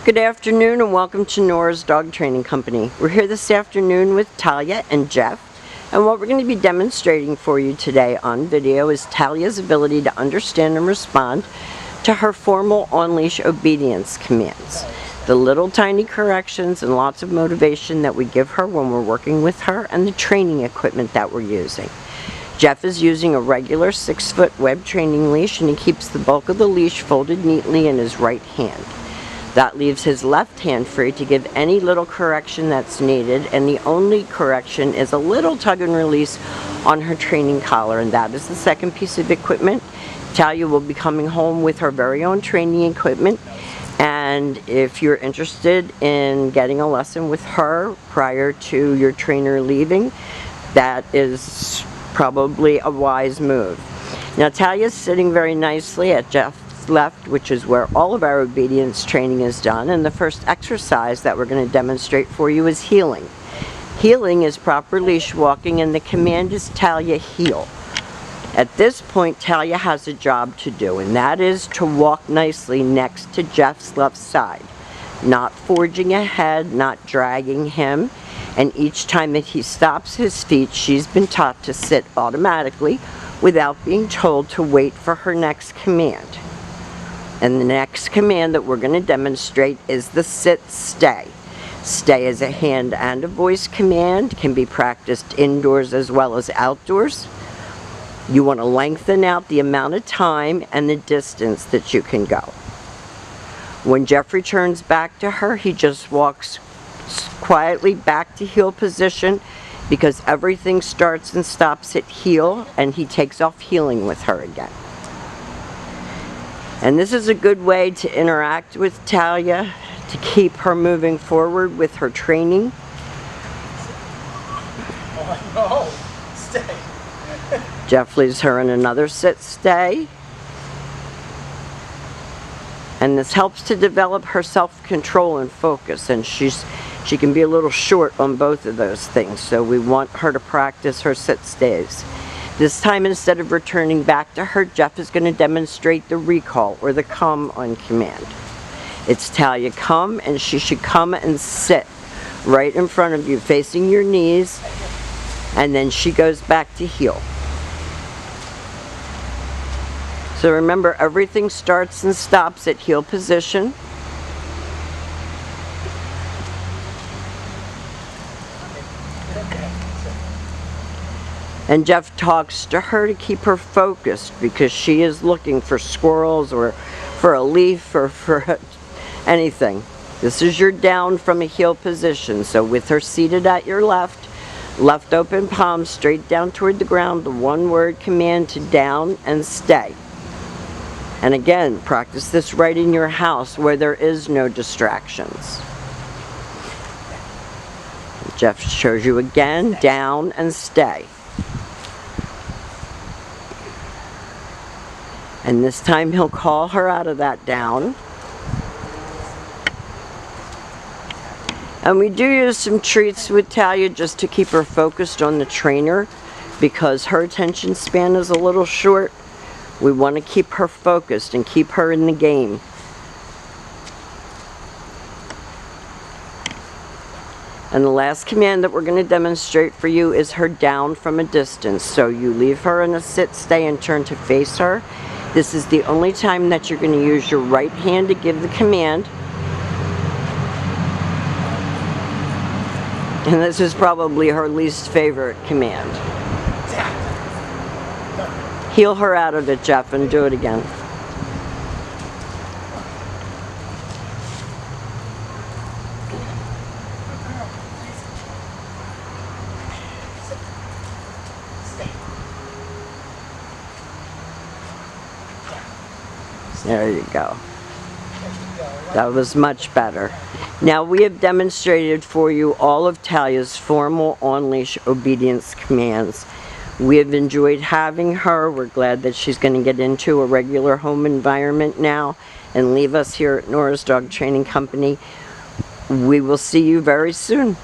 Good afternoon and welcome to Nora's Dog Training Company. We're here this afternoon with Talia and Jeff, and what we're going to be demonstrating for you today on video is Talia's ability to understand and respond to her formal on-leash obedience commands. The little tiny corrections and lots of motivation that we give her when we're working with her, and the training equipment that we're using. Jeff is using a regular 6-foot web training leash, and he keeps the bulk of the leash folded neatly in his right hand. That leaves his left hand free to give any little correction that's needed, and the only correction is a little tug and release on her training collar, and that is the second piece of equipment. Talia will be coming home with her very own training equipment, and if you're interested in getting a lesson with her prior to your trainer leaving, that is probably a wise move. Now Talia's sitting very nicely at Jeff's left, which is where all of our obedience training is done, and the first exercise that we're going to demonstrate for you is heeling. Heeling is proper leash walking, and the command is Talia heel. At this point, Talia has a job to do, and that is to walk nicely next to Jeff's left side, not forging ahead, not dragging him, and each time that he stops his feet, she's been taught to sit automatically without being told to wait for her next command. And the next command that we're going to demonstrate is the sit-stay. Stay is a hand and a voice command, can be practiced indoors as well as outdoors. You want to lengthen out the amount of time and the distance that you can go. When Jeff returns back to her, he just walks quietly back to heel position, because everything starts and stops at heel, and he takes off heeling with her again. And this is a good way to interact with Talia, to keep her moving forward with her training. Oh no, stay. Jeff leaves her in another sit-stay. And this helps to develop her self-control and focus, and she can be a little short on both of those things, so we want her to practice her sit-stays. This time, instead of returning back to her, Jeff is going to demonstrate the recall, or the come on command. It's Talia come, and she should come and sit right in front of you, facing your knees, and then she goes back to heel. So remember, everything starts and stops at heel position. And Jeff talks to her to keep her focused, because she is looking for squirrels or for a leaf or for anything. This is your down from a heel position. So with her seated at your left, left open palm straight down toward the ground, the one-word command to down and stay. And again, practice this right in your house where there is no distractions. Jeff shows you again, down and stay. And this time he'll call her out of that down. And we do use some treats with Talia just to keep her focused on the trainer, because her attention span is a little short. We want to keep her focused and keep her in the game. And the last command that we're going to demonstrate for you is her down from a distance. So you leave her in a sit-stay and turn to face her. This is the only time that you're going to use your right hand to give the command. And this is probably her least favorite command. Heel her out of it, Jeff, and do it again. There you go. That was much better. Now we have demonstrated for you all of Talia's formal on-leash obedience commands. We have enjoyed having her. We're glad that she's going to get into a regular home environment now and leave us here at Nora's Dog Training Company. We will see you very soon.